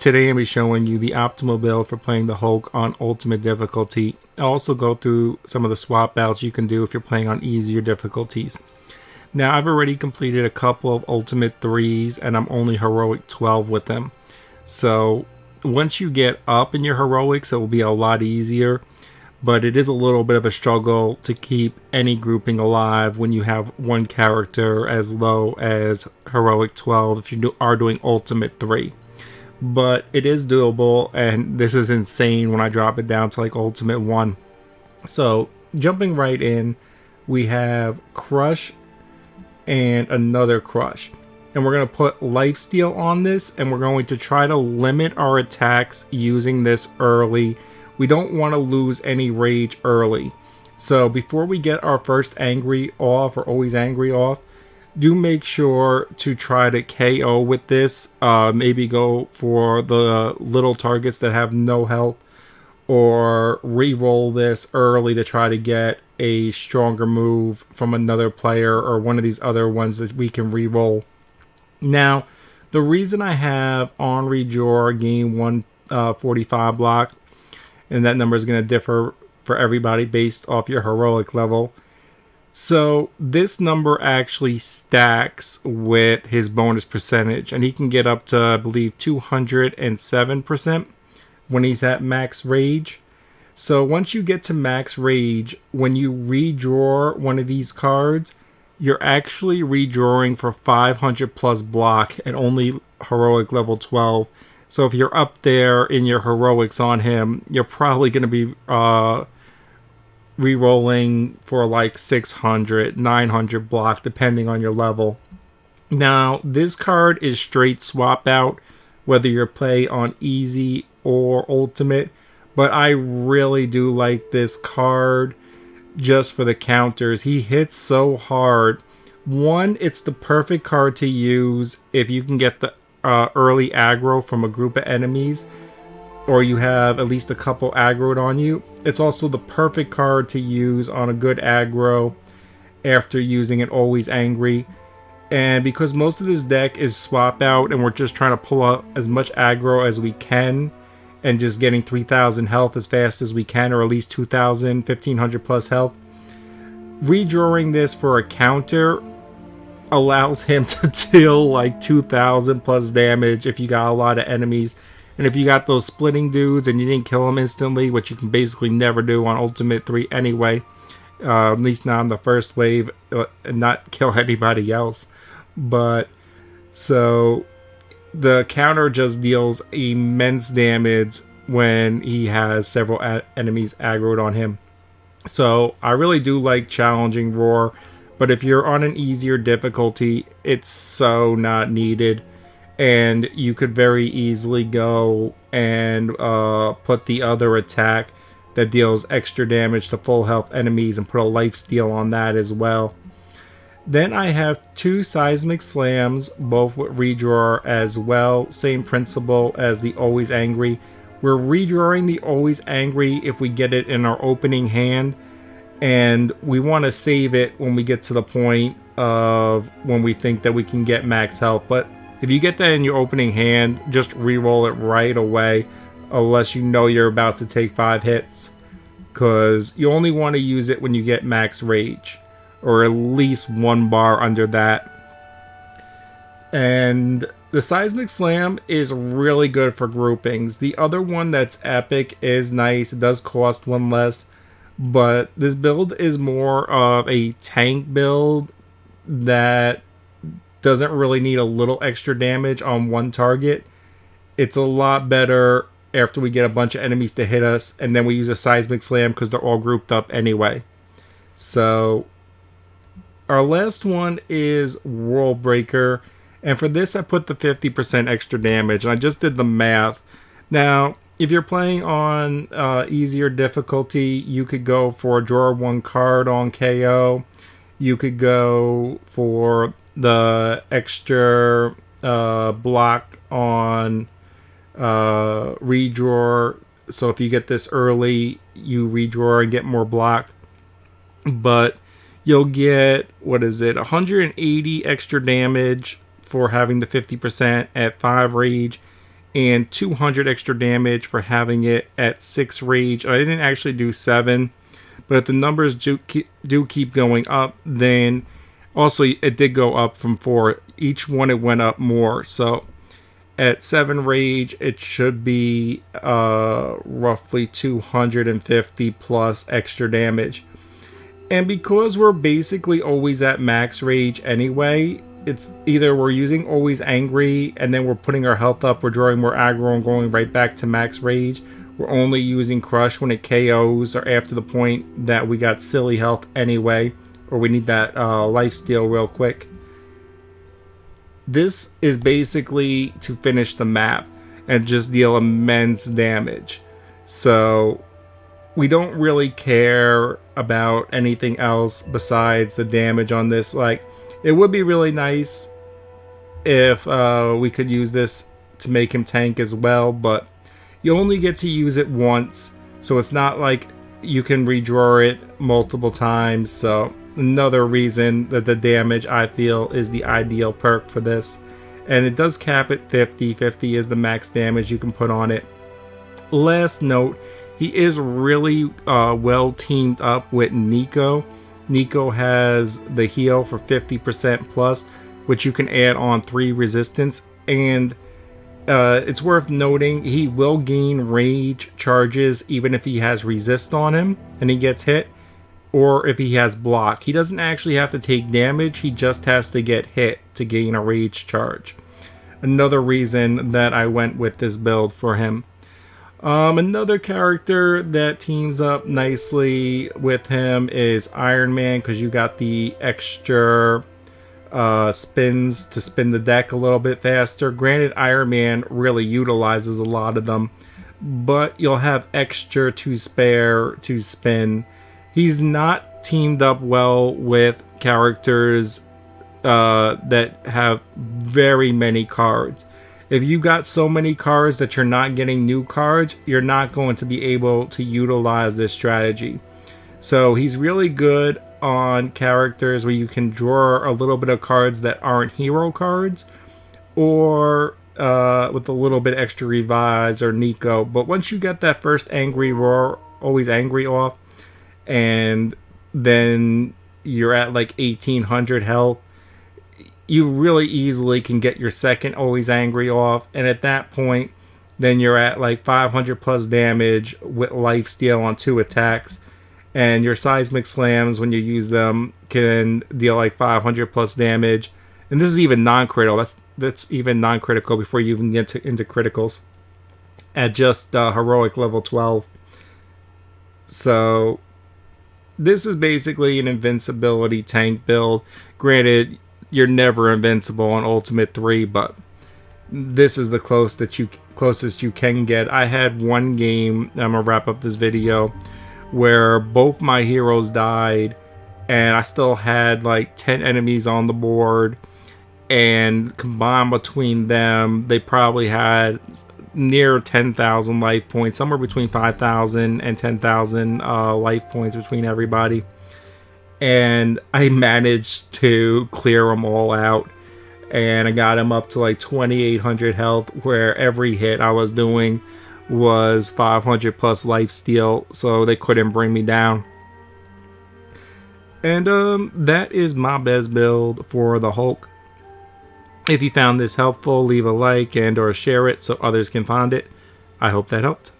Today I'll be showing you the optimal build for playing the Hulk on ultimate difficulty. I'll also go through some of the swap outs you can do if you're playing on easier difficulties. Now I've already completed a couple of ultimate 3s and I'm only heroic 12 with them. So once you get up in your heroics, it will be a lot easier. But it is a little bit of a struggle to keep any grouping alive when you have one character as low as heroic 12 if you are doing ultimate 3. But it is doable, and this is insane when I drop it down to like ultimate 1. So jumping right in, we have Crush and another Crush. And we're going to put Lifesteal on this, and we're going to try to limit our attacks using this early. We don't want to lose any rage early. So before we get our first angry off, or always angry off, do make sure to try to KO with this. Maybe go for the little targets that have no health, or re-roll this early to try to get a stronger move from another player or one of these other ones that we can re-roll. Now, the reason I have Henri Jor gain 145 block, and that number is going to differ for everybody based off your heroic level. So this number actually stacks with his bonus percentage, and he can get up to, I believe, 207% when he's at max rage. So once you get to max rage, when you redraw one of these cards, you're actually redrawing for 500 plus block at only heroic level 12. So if you're up there in your heroics on him, you're probably going to be re-rolling for like 600, 900 block, depending on your level. Now, this card is straight swap out, whether you're play on easy or ultimate. But I really do like this card just for the counters. He hits so hard. One, it's the perfect card to use if you can get the early aggro from a group of enemies, or you have at least a couple aggroed on you. It's also the perfect card to use on a good aggro after using it always angry. And because most of this deck is swap out and we're just trying to pull out as much aggro as we can and just getting 3,000 health as fast as we can, or at least 2,000, 1,500 plus health, redrawing this for a counter allows him to deal like 2,000 plus damage if you got a lot of enemies. And if you got those splitting dudes and you didn't kill them instantly, which you can basically never do on Ultimate 3 anyway, at least not on the first wave, and not kill anybody else. But so the counter just deals immense damage when he has several enemies aggroed on him. So I really do like challenging Roar. But if you're on an easier difficulty, it's so not needed. And you could very easily go and put the other attack that deals extra damage to full health enemies and put a lifesteal on that as well. Then I have 2 Seismic Slams, both with redraw as well. Same principle as the Always Angry. We're redrawing the Always Angry if we get it in our opening hand. And we want to save it when we get to the point of when we think that we can get max health. But if you get that in your opening hand, just re-roll it right away, unless you know you're about to take 5 hits. Because you only want to use it when you get max rage, or at least 1 bar under that. And the Seismic Slam is really good for groupings. The other one that's epic is nice. It does cost 1 less. But this build is more of a tank build that doesn't really need a little extra damage on one target. It's a lot better after we get a bunch of enemies to hit us, and then we use a Seismic Slam because they're all grouped up anyway. So our last one is World Breaker, and for this I put the 50% extra damage, and I just did the math. Now, if you're playing on easier difficulty, you could go for draw 1 card on KO. You could go for the extra block on redraw. So if you get this early, you redraw and get more block. But you'll get, 180 extra damage for having the 50% at 5 rage. and 200 extra damage for having it at 6 rage. I didn't actually do 7, but if the numbers do keep going up, then also it did go up from 4. Each one it went up more. So at 7 rage, it should be roughly 250 plus extra damage. And because we're basically always at max rage anyway, it's either we're using always angry and then we're putting our health up, we're drawing more aggro and going right back to max rage. We're only using crush when it KOs or after the point that we got silly health anyway, or we need that life steal real quick. This is basically to finish the map and just deal immense damage. So we don't really care about anything else besides the damage on this. Like, it would be really nice if we could use this to make him tank as well, but you only get to use it once, so it's not like you can redraw it multiple times. So another reason that the damage, I feel, is the ideal perk for this. And it does cap at 50. 50 is the max damage you can put on it. Last note, he is really well teamed up with Nico. Nico has the heal for 50% plus, which you can add on 3 resistance. And it's worth noting, he will gain rage charges even if he has resist on him and he gets hit, or if he has block. He doesn't actually have to take damage, he just has to get hit to gain a rage charge. Another reason that I went with this build for him. Another character that teams up nicely with him is Iron Man, because you got the extra spins to spin the deck a little bit faster. Granted, Iron Man really utilizes a lot of them, but you'll have extra to spare to spin. He's not teamed up well with characters that have very many cards. If you got so many cards that you're not getting new cards, you're not going to be able to utilize this strategy. So he's really good on characters where you can draw a little bit of cards that aren't hero cards, or with a little bit extra revise or Nico. But once you get that first angry roar, always angry off, and then you're at like 1800 health, you really easily can get your second always angry off, and at that point then you're at like 500 plus damage with life steal on 2 attacks, and your seismic slams, when you use them, can deal like 500 plus damage. And this is even non-critical. That's even non-critical before you even get into criticals at just heroic level 12. So this is basically an invincibility tank build. Granted, you're never invincible on Ultimate 3, but this is the closest you can get. I had one game, I'm gonna wrap up this video, where both my heroes died and I still had like 10 enemies on the board, and combined between them they probably had near 10,000 life points, somewhere between 5,000 and 10,000 life points between everybody, and I managed to clear them all out, and I got them up to like 2,800 health, where every hit I was doing was 500 plus life steal, so they couldn't bring me down. And that is my best build for the Hulk. If you found this helpful, leave a like and or share it so others can find it. I hope that helped.